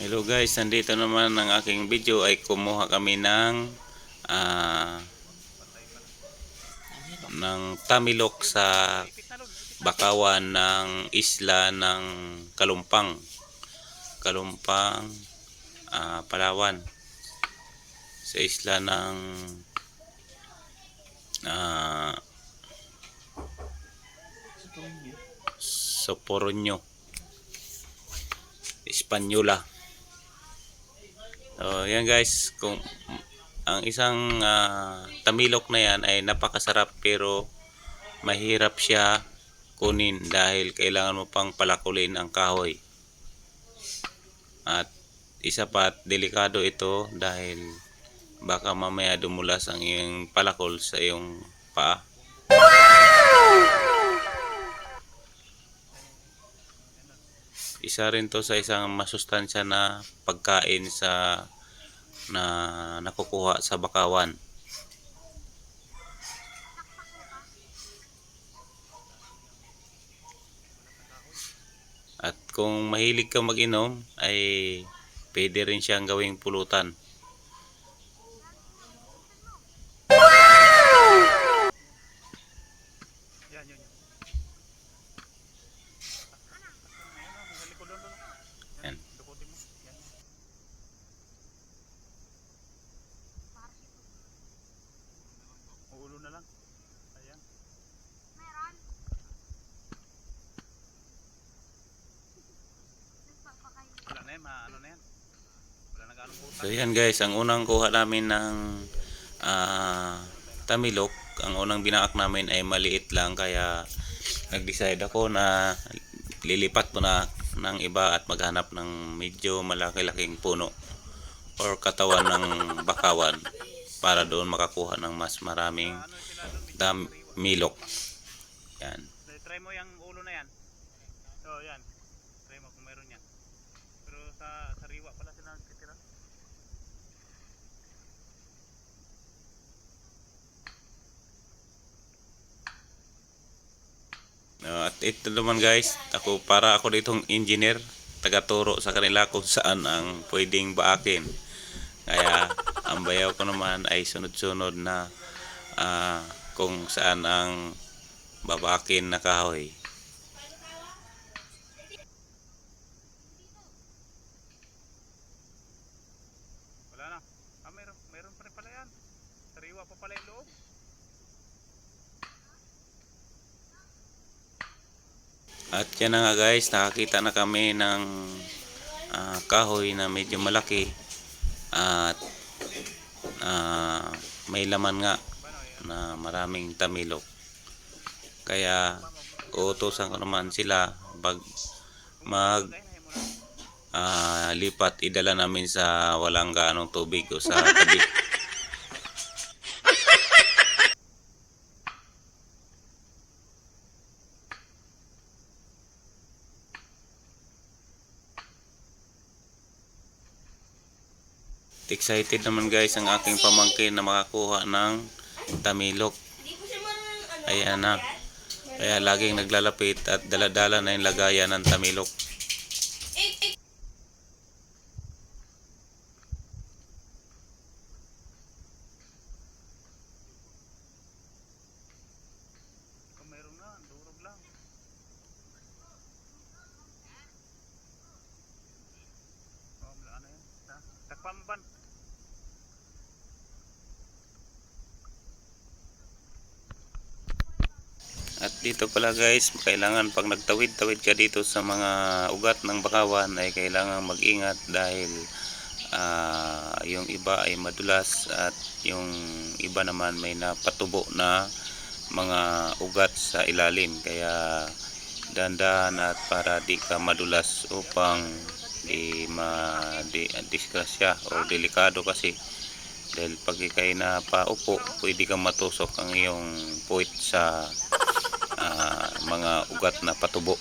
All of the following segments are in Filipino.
Hello guys, nandito naman ang aking video ay kumuha kami ah, ng tamilok sa bakawan ng isla ng Kalumpang, Kalumpang, Palawan, sa isla ng ah, Soporonio, Hispaniola. So yan guys, kung ang isang tamilok na yan ay napakasarap pero mahirap siya kunin dahil kailangan mo pang palakulin ang kahoy. At isa pa, delikado ito dahil baka mamaya dumulas ang iyong palakol sa iyong paa. Isa rin to sa isang masustansya na pagkain na nakukuha sa bakawan. At kung mahilig ka mag-inom ay pwede rin siyang gawing pulutan. Yan. Ulo na lang. Ayan. Wala na yan, ano na yan. Wala na ganong puta. So yan guys, ang unang kuha namin ng tamilok, ang unang binaak namin ay maliit lang, kaya nag-decide ako na lilipat ko na ng iba at maghanap ng medyo malaki-laking puno or katawan ng bakawan para doon makakuha ng mas maraming tamilok. Yan. Try mo yung ulo na yan. So, yan. Try mo kung meron yan. Pero sa sariwa pala sila nagtitira. At ito naman guys, para ako ditong engineer, tagaturo sa kanila kung saan ang pwedeng baakin. Kaya ang bayaw ko naman ay sunod-sunod na kung saan ang babakin na kahoy. Wala na. Meron pa rin pala yan. Sariwa pa pala yung loob. At yan na nga guys, nakakita na kami ng kahoy na medyo malaki at may laman nga na maraming tamilok. Kaya uutusan ko naman sila pag lipat, idala namin sa walang gaanong tubig o sa tabi. Excited naman guys ang aking pamangkin na makakuha ng tamilok. Ayan na. Kaya laging naglalapit at daladala na yung lagayan ng tamilok. Kung meron na, durog lang. Oh, wala na yan. Takpamban. At dito pala guys, kailangan pag nagtawid-tawid ka dito sa mga ugat ng bakawan ay kailangan mag-ingat dahil yung iba ay madulas at yung iba naman may napatubo na mga ugat sa ilalim. Kaya dandahan at para di ka madulas upang di disgrasya o delikado kasi dahil pag ikay na paupo pwede kang matusok ang iyong puwit sa mga ugat na patubo.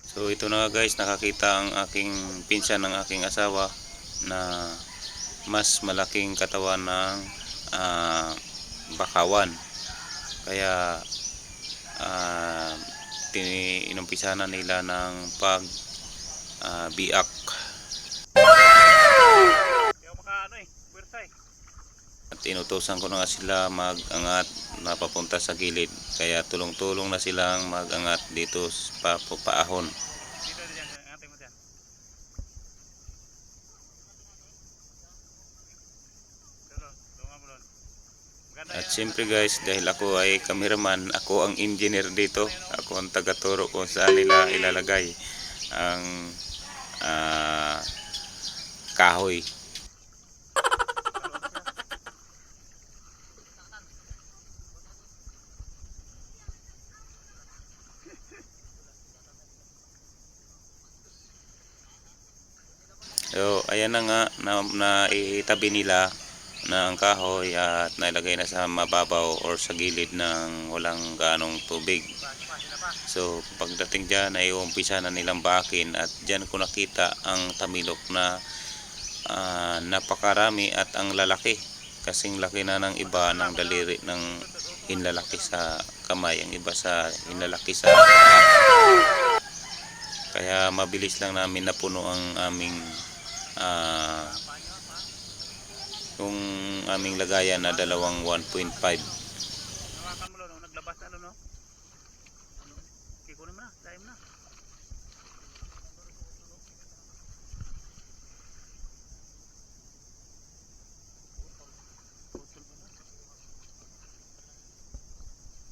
So ito na guys, nakakita ang aking pinsan ng aking asawa na mas malaking katawan ng bakawan. Kaya inumpisa na nila ng pag biak. Hindi ako maka ano eh, puwersa eh. At inutosan ko na nga sila mag-angat na papunta sa gilid. Kaya tulong-tulong na silang mag-angat dito sa paahon. Dito dyan, angatay mo dyan. Tulungan mo doon. Maganda At yan. siyempre guys, dahil ako ay cameraman, ako ang engineer dito. Ako ang tagaturo kung saan nila ilalagay ang kahoy. So, ayan na nga, naitabi nila na ang kahoy at nailagay na sa mababaw or sa gilid ng walang ganong tubig. Sila pa. So, pagdating dyan ay umpisa na nilang bakin at dyan ko nakita ang tamilok na napakarami at ang lalaki. Kasing laki na ng iba ng daliri ng hinlalaki sa kamay, ang iba sa hinlalaki sa kaya mabilis lang namin napuno ang aming yung aming lagayan na dalawang 1.5. Hawakan mo doon, naglabas na doon, no? Okay, kunin mo na, dahil mo na.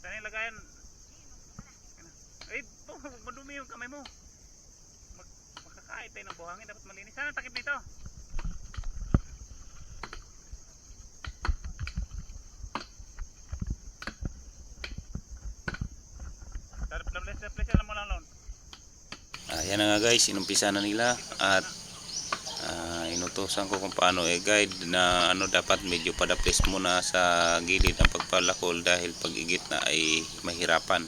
Saan yung lagayan? Ay, madumi yung kamay mo. Makakain tayo ng buhangin, dapat malinis. Saan ang takip nito? Dapat mo lang noon. Yan na nga guys, inumpisa na nila at inutosan ko kung paano guide na ano dapat medyo padaplis muna sa gilid ng pagpalakol dahil pag igit na ay mahirapan.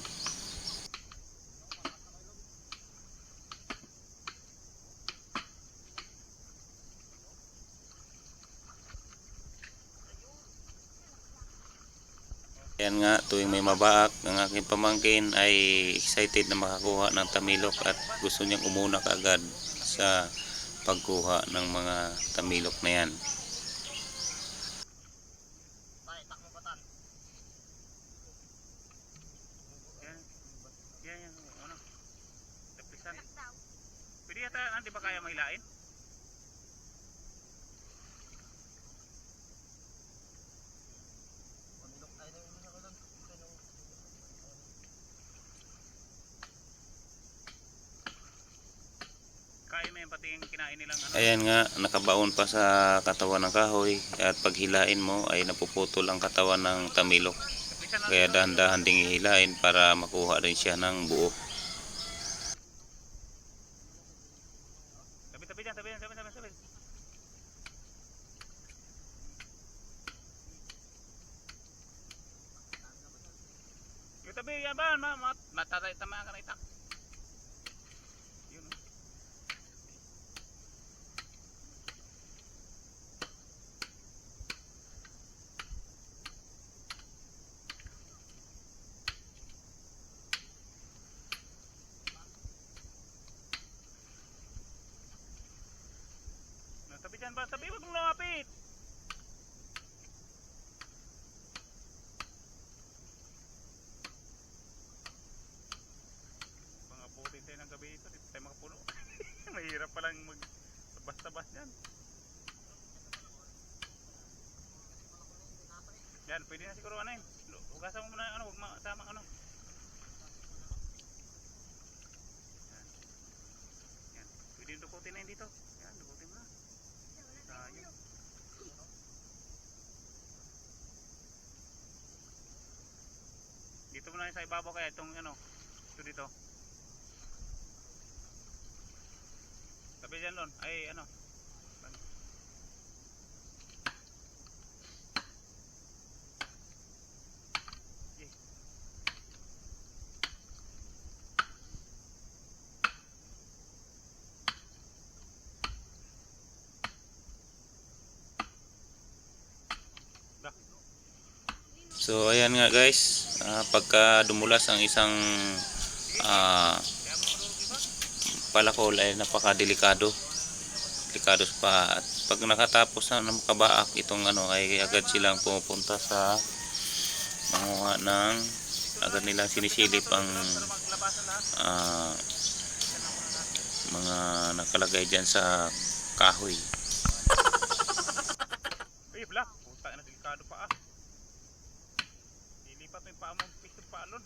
Yan nga, tuwing may mabaak, ang aking pamangkin ay excited na makakuha ng tamilok at gusto niyang umuna kaagad sa pagkuha ng mga tamilok na yan. Yan, ano, daplisan. Pwede yata, di ba kaya mahilain? Kaya mo yung pati yung kinain nilang ano. Ayan nga, nakabaon pa sa katawan ng kahoy at pag hilain mo ay napuputol ang katawan ng tamilok. Daplisan Kaya natin. dahan-dahan ding ihilain para makuha rin siya ng buo. Tabi dyan, tabi. Yung tabi, yan ba? Matatay, tama ka na itak. Yun, oh. Tabi dyan ba? Tabi, wag mong lumapit. Mga butin tayo ng gabi ito, dito tayo makapuno. Mahirap palang mag-tabas-tabas dyan. Yan, pwede na siguro ano yun. Hugasan mo muna ano, huwag masama ano. Yan, pwede yung dukutin na yun dito. Yan, dukutin mo na. Sayang. Dito muna sa ibabaw kaya itong ano, ito dito. Tabi dyan Lon, ay ano. So ayan nga guys, pagka dumulas ang isang palakol ay napakadelikado. Delikado pa, at pag nakatapos na makabaak itong ay agad silang pumupunta sa manguha ng, agad nilang sinisilip ang mga nakalagay dyan sa kahoy. Uy, bla, puta na delikado pa ah. Ilipat mo yung paa mo, piso palon.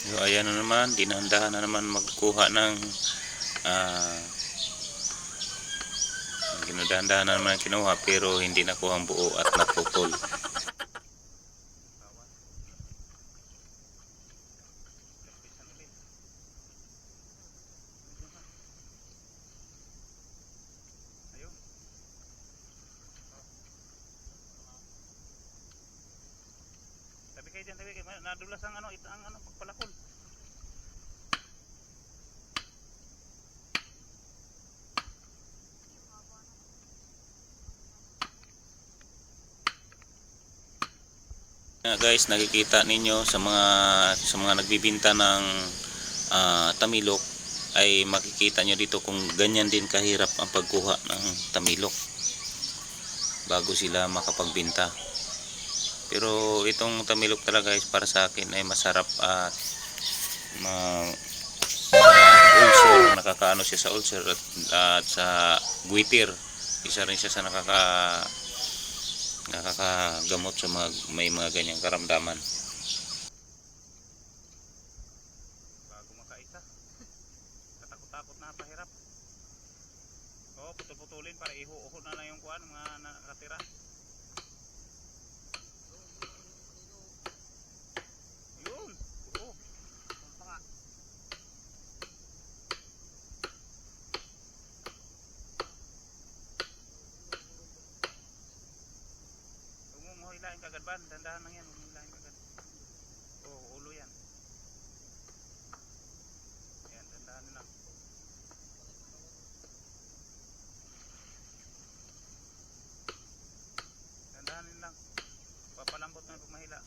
So ayan na naman, dinandahan na naman magkuha ng ginadahan na naman kinuha, pero hindi nakuha ang buo at napupol. Tabi kayo dyan, tabi kayo. Nadulas ang pagpalakol. Guys, nakikita ninyo sa mga nagbibinta ng tamilok, ay makikita nyo dito kung ganyan din kahirap ang pagkuha ng tamilok bago sila makapagbinta. Pero itong tamilok talaga guys, para sa akin ay masarap at ulcer, nakakaano siya sa ulcer at sa guitir. Isa rin siya sa nakakagamot sa may mga ganyang karamdaman. Bago makaisa. Katakot-takot na pahirap. Oo, putol-putulin para iho-uho na lang yung kuan, mga nakatira. Yun. Oo. Panga. Huwag mo mahilain kagad ba? Dandahan lang yan. Huwag mo hilain kagad. Oo, ulo yan. Yan, dandahan lang. Dandahanin lang. Papalambot na pag mahila.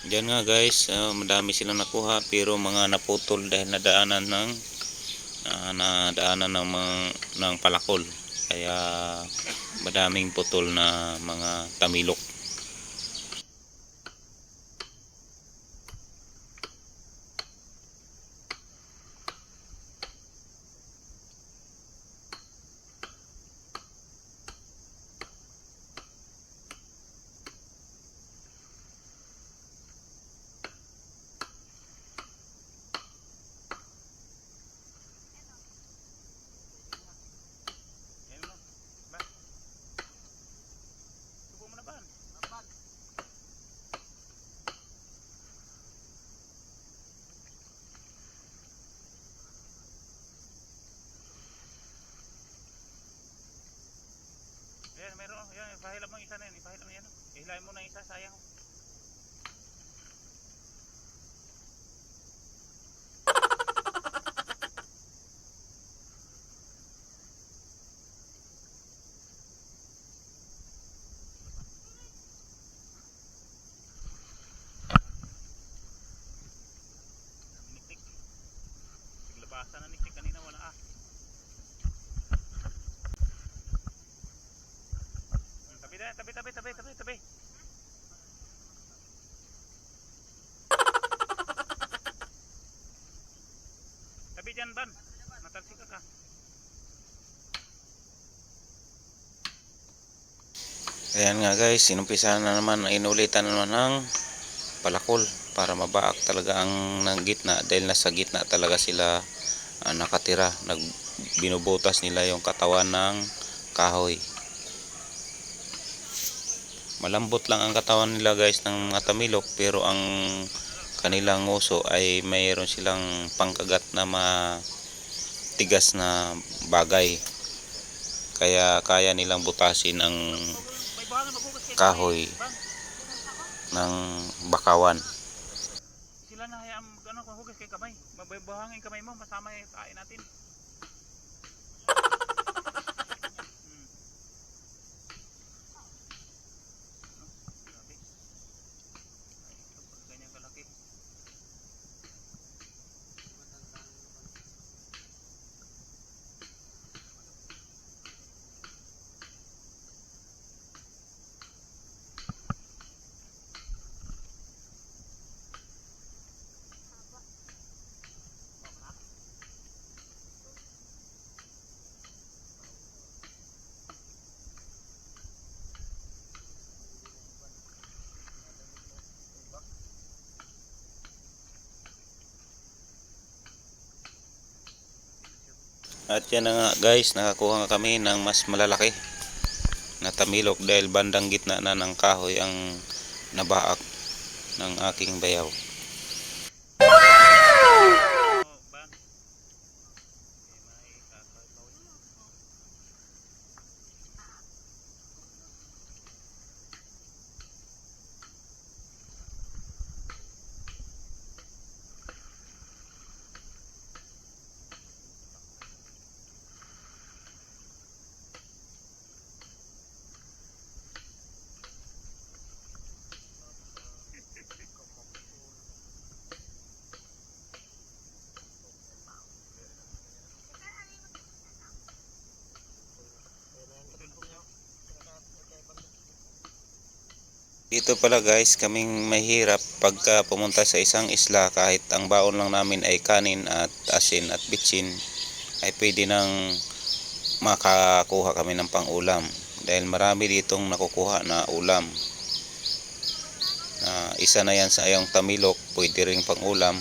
Diyan nga guys, madami silang nakuha, pero mga naputol dahil nadaanan ng palakol. Kaya madaming putol na mga tamilok. Yan mo. Ba? Subo mo na ba? Abad. Yan, meron. Yan, ipahilam mo yung isa na yan. Ipahilam mo yan. Ihilahin mo na isa, sayang. tabi, tabi, tabi, tabi, tabi. Tabi dyan, Ban. Matalsik ka. Ayan nga guys, inumpisahan na naman, inulitan na naman ng palakol para mabaak talaga ang ng gitna dahil nasa gitna talaga sila nakatira. Binubutas nila yung katawan ng kahoy. Malambot lang ang katawan nila guys ng mga tamilok, pero ang kanilang nguso ay mayroon silang pangkagat na matigas na bagay. Kaya kaya nilang butasin ang May buhangin maghugas kay kahoy Ban. ng bakawan. Sila na hayaan ano, hugas kay kamay. Mabuhangin kamay mo, masama yung kain natin. Grabe. Pag ganyan kalaki. At yan na nga guys, nakakuha nga kami ng mas malalaki na tamilok dahil bandang gitna na ng kahoy ang nabaak ng aking bayaw. Oh, Ban. May kakapawin. Dito pala guys, kaming mahirap pagka pumunta sa isang isla, kahit ang baon lang namin ay kanin at asin at bitsin, ay pwede nang makakuha kami ng pang-ulam. Dahil marami ditong nakukuha na ulam. Isa na yan sa ayong tamilok, pwede ring pang-ulam.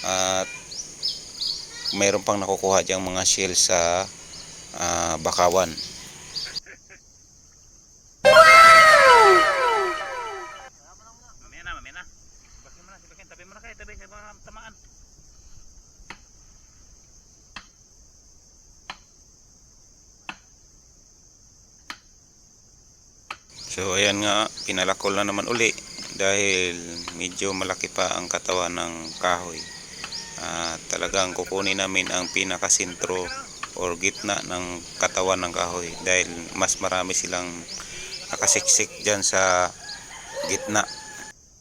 At mayroon pang nakukuha diyang mga shell sa bakawan. Mamaya na. Sibakin mo na, sibakin. Tabi mo na kayo, tabi sa mga tamaan. So ayan nga, pinalakol na naman uli dahil medyo malaki pa ang katawan ng kahoy. Talagang kukunin namin ang pinakasentro or gitna ng katawan ng kahoy dahil mas marami silang nakasiksik dyan sa gitna.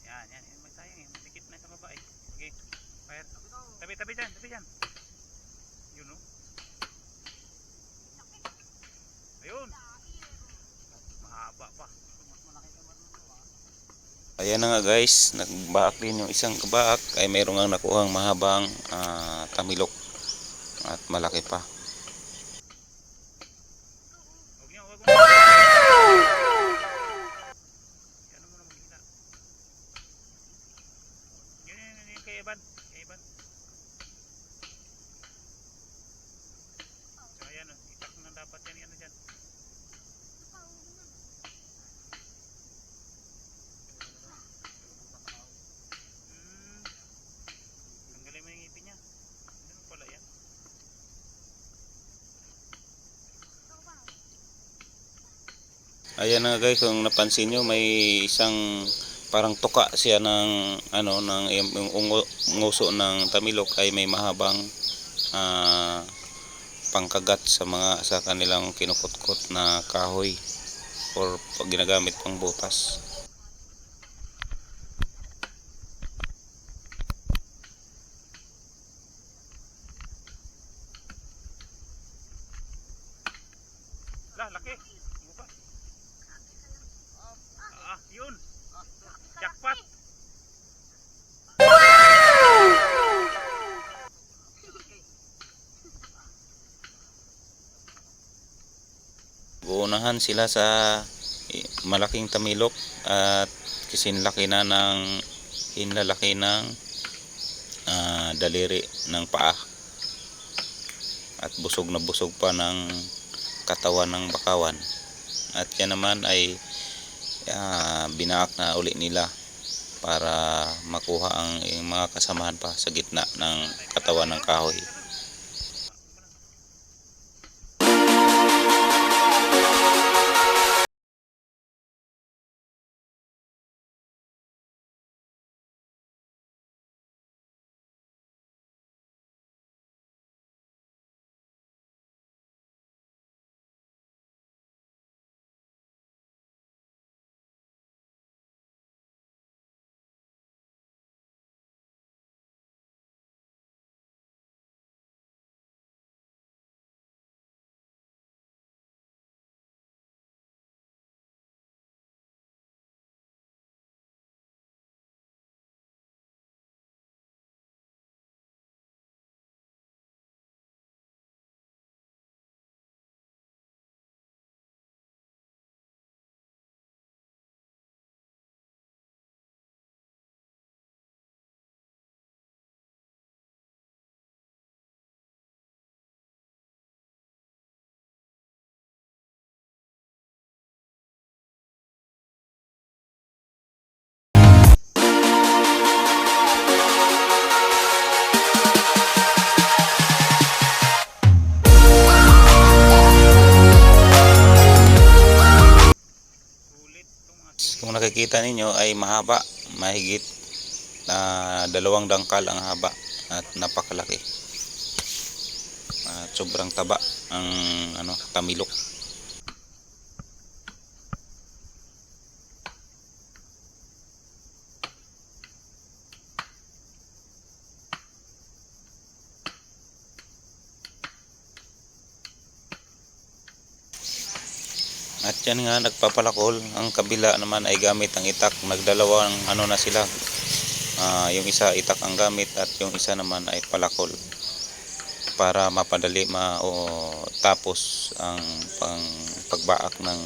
Yan. Magsayang eh. Dikit na sa baba eh. Sige. Fire. Tabi dyan. Yun o. Ayun. Mahaba pa. Ayan na nga guys, nagbaak din yung isang kabaak ay mayroong nga nakuhang mahabang tamilok at malaki pa. Huwag mo. Ano mo na maghina. Yun kay Evan. So ayan, itak na dapat yan. Ano dyan. Tanggalin mo yung ngipin niya. Ano pala yan? Ayan na nga guys, kung napansin nyo may isang parang tuka siya ng yung nguso ng tamilok ay may mahabang pangkagat sa kanilang kinukutkot na kahoy or ginagamit pang butas. Lah, laki. Ano ba? Yun. Jackpot. Uunahan sila sa malaking tamilok at kisinlaki na ng hinlalaki ng daliri ng paa at busog na busog pa ng katawan ng bakawan. At yan naman ay binaak na uli nila para makuha ang mga kasamahan pa sa gitna ng katawan ng kahoy. Kung nakikita ninyo ay mahaba, mahigit 2 dangkal ang haba at napakalaki. At sobrang taba ang tamilok. At yan nga nagpapalakol. Ang kabila naman ay gamit ang itak. Nagdalawang na sila. Yung isa itak ang gamit at yung isa naman ay palakol. Para mapadali tapos ang pagbaak ng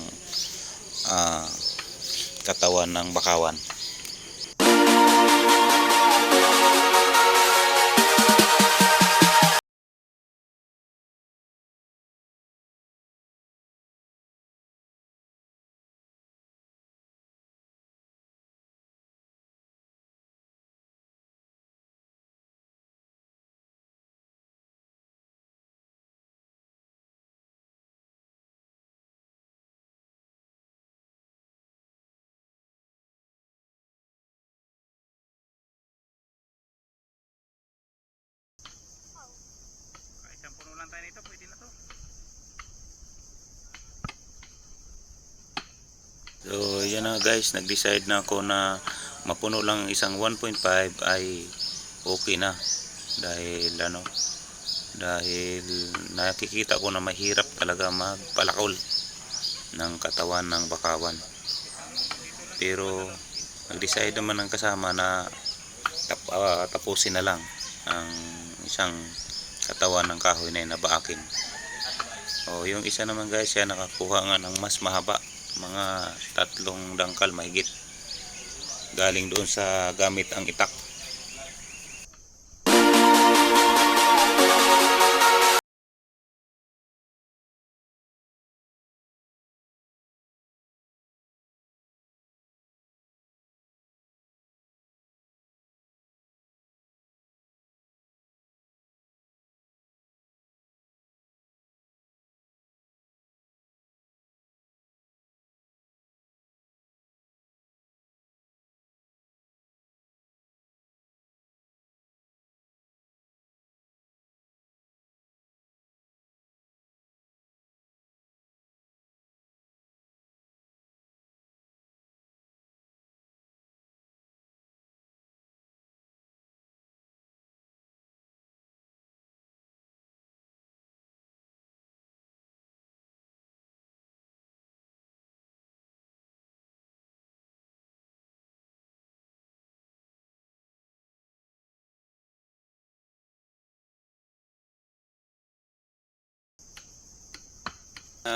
katawan ng bakawan. Isang puno lang tayo nito, pwede na to. So yan na guys, nag-decide na ako na mapuno lang isang 1.5 ay okay na. Dahil nakikita ko na mahirap talaga magpalakol ng katawan ng bakawan. Pero nag-decide naman ng kasama na tapusin na lang ang isang katawan ng kahoy na nabaakin. Yung isa naman guys, siya nakakuha nga ng mas mahaba, mga 3 dangkal mahigit, galing doon sa gamit ang itak.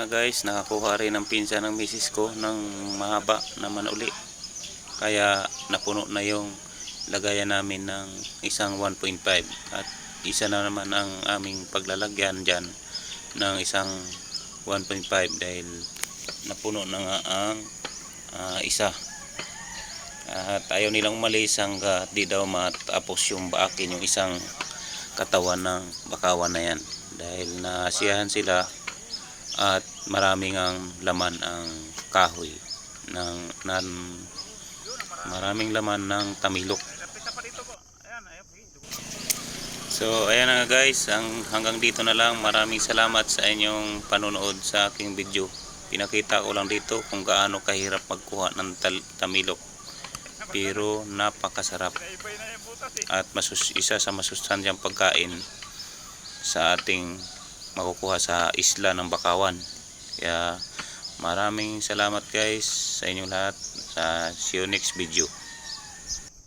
Guys, nakakuha rin ng pinsan ng misis ko ng mahaba naman uli. Kaya napuno na yung lagayan namin ng isang 1.5 at isa na naman ang aming paglalagyan dyan ng isang 1.5 dahil napuno na nga ang isa. At ayaw nilang umalis hanggat di daw matapos yung baakin yung isang katawan ng bakawan na yan dahil nasiyahan sila at maraming ang laman ang kahoy maraming laman ng tamilok. So ayan na nga guys, hanggang dito na lang. Maraming salamat sa inyong panonood sa aking video. Pinakita ko lang dito kung gaano kahirap magkuha ng tamilok, pero napakasarap at isa sa masustansyang pagkain sa ating makukuha sa isla ng Bakawan. Kaya maraming salamat guys sa inyong lahat. See you next video.